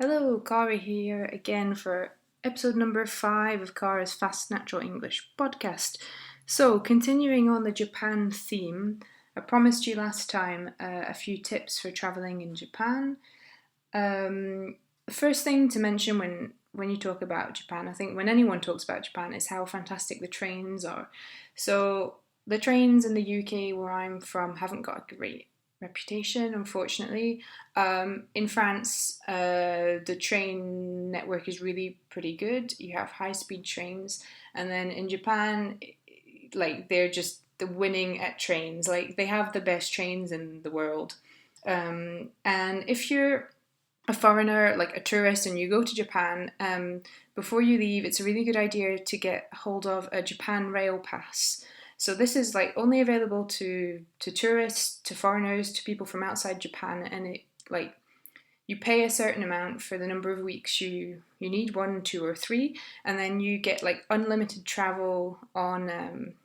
Hello, Kari here again for episode number 5 of Kara's Fast Natural English podcast. So, continuing on the Japan theme, I promised you last time a few tips for traveling in Japan. The first thing to mention when you talk about Japan, I think when anyone talks about Japan, is how fantastic the trains are. So, the trains in the UK where I'm from haven't got a great reputation, unfortunately. In France, the train network is really pretty good. You have high speed trains, and then in Japan, like they're just the winning at trains. Like they have the best trains in the world. And if you're a foreigner, like a tourist, and you go to Japan, before you leave, it's a really good idea to get hold of a Japan Rail Pass. So this is like only available to tourists, to foreigners, to people from outside Japan, and it like you pay a certain amount for the number of weeks you need, 1, 2, or 3, and then you get like unlimited travel on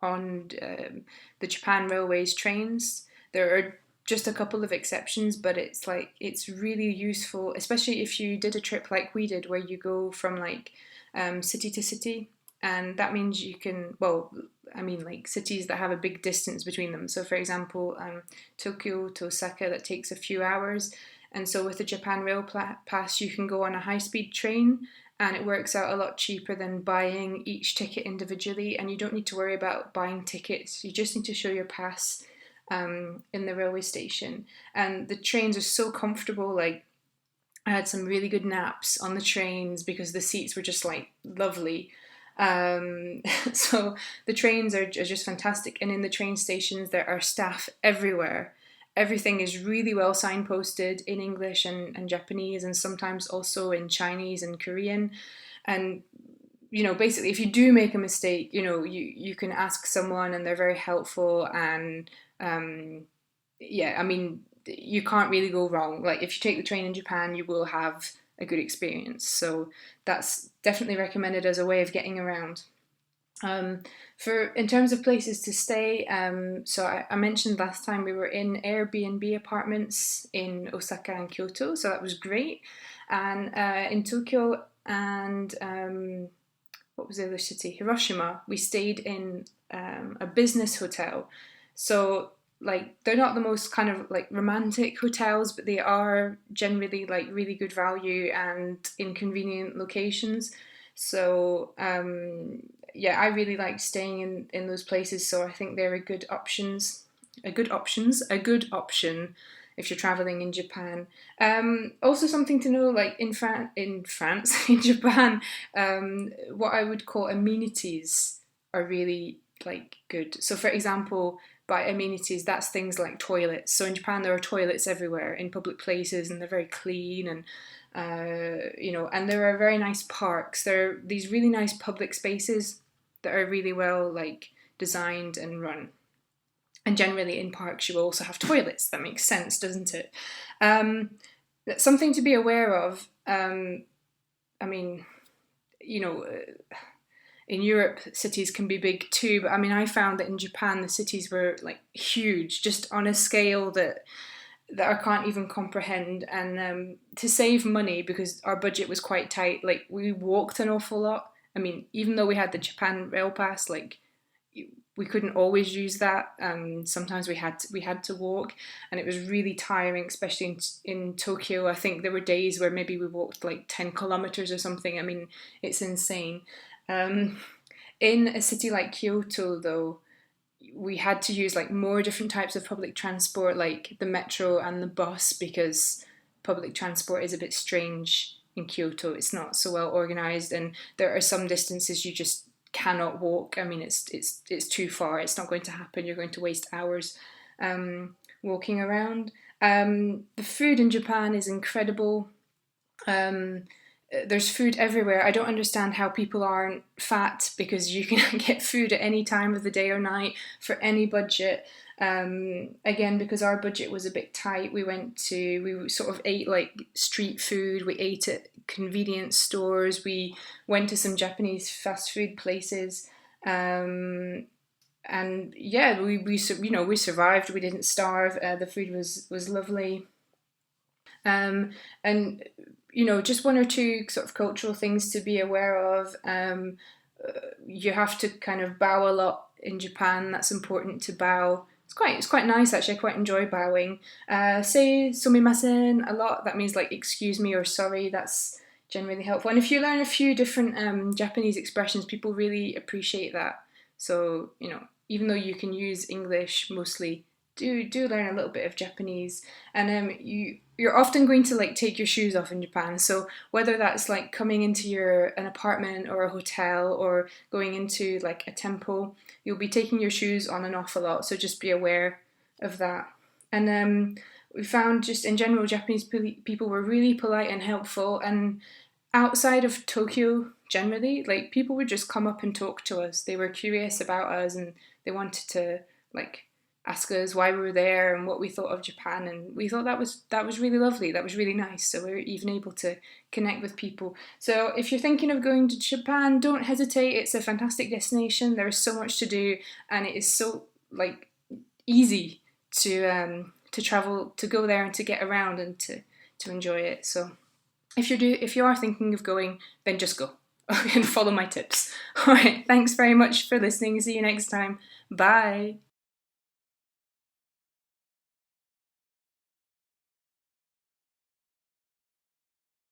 the Japan Railways trains. There are just a couple of exceptions, but it's really useful, especially if you did a trip like we did, where you go from like city to city, and that means you can like cities that have a big distance between them. So, for example, Tokyo to Osaka, that takes a few hours, and so with the Japan Rail Pass, you can go on a high speed train and it works out a lot cheaper than buying each ticket individually, and you don't need to worry about buying tickets. You just need to show your pass in the railway station, and the trains are so comfortable. Like I had some really good naps on the trains because the seats were just like lovely. So the trains are just fantastic, and in the train stations there are staff everywhere. Everything is really well signposted in English and Japanese, and sometimes also in Chinese and Korean. And basically, if you do make a mistake, you can ask someone, and they're very helpful. And yeah, I mean, you can't really go wrong. Like if you take the train in Japan, you will have a good experience. So that's definitely recommended as a way of getting around. For in terms of places to stay, so I mentioned last time we were in Airbnb apartments in Osaka and Kyoto, so that was great. And in Tokyo and what was the other city? Hiroshima. We stayed in a business hotel. So like they're not the most kind of like romantic hotels, but they are generally like really good value and in convenient locations. So yeah, I really like staying in those places. So I think they're a good option if you're traveling in Japan. Also, something to know, like in France, in Japan, what I would call amenities are really like good. So, for example, by amenities, that's things like toilets. So in Japan, there are toilets everywhere in public places, and they're very clean, and and there are very nice parks. There are these really nice public spaces that are really well like designed and run. And generally in parks you also have toilets. That makes sense, doesn't it? Something to be aware of. I mean, you know, in Europe cities can be big too, but I mean, I found that in Japan the cities were like huge, just on a scale that I can't even comprehend. And to save money, because our budget was quite tight, like we walked an awful lot. I mean, even though we had the Japan Rail Pass, like we couldn't always use that. Sometimes we had to walk, and it was really tiring, especially in Tokyo. I think there were days where maybe we walked like 10 kilometers or something. I mean, it's insane. Um, in a city like Kyoto, though, we had to use like more different types of public transport, like the metro and the bus, because public transport is a bit strange in Kyoto. It's not so well organized, and there are some distances you just cannot walk. I mean, it's too far. It's not going to happen. You're going to waste hours walking around. The food in Japan is incredible. Um, there's food everywhere. I don't understand how people aren't fat, because you can get food at any time of the day or night for any budget. Again, because our budget was a bit tight, we sort of ate like street food. We ate at convenience stores. We went to some Japanese fast food places. And yeah, we survived. We didn't starve. The food was lovely. And just one or two sort of cultural things to be aware of. You have to kind of bow a lot in Japan. That's important to bow. It's quite nice actually. I quite enjoy bowing. Say sumimasen a lot. That means like excuse me or sorry. That's generally helpful. And if you learn a few different Japanese expressions, people really appreciate that. So even though you can use English mostly, do learn a little bit of Japanese. And you're often going to like take your shoes off in Japan. So whether that's like coming into an apartment or a hotel or going into like a temple, you'll be taking your shoes on and off a lot. So just be aware of that. And we found just in general Japanese people were really polite and helpful. And outside of Tokyo, generally, like people would just come up and talk to us. They were curious about us and they wanted to like ask us why we were there and what we thought of Japan, and we thought that was really lovely. That was really nice. So we were even able to connect with people. So if you're thinking of going to Japan, don't hesitate. It's a fantastic destination. There is so much to do, and it is so like easy to travel, to go there and to get around and to enjoy it. So if you are thinking of going, then just go and follow my tips. All right, thanks very much for listening. See you next time. Bye.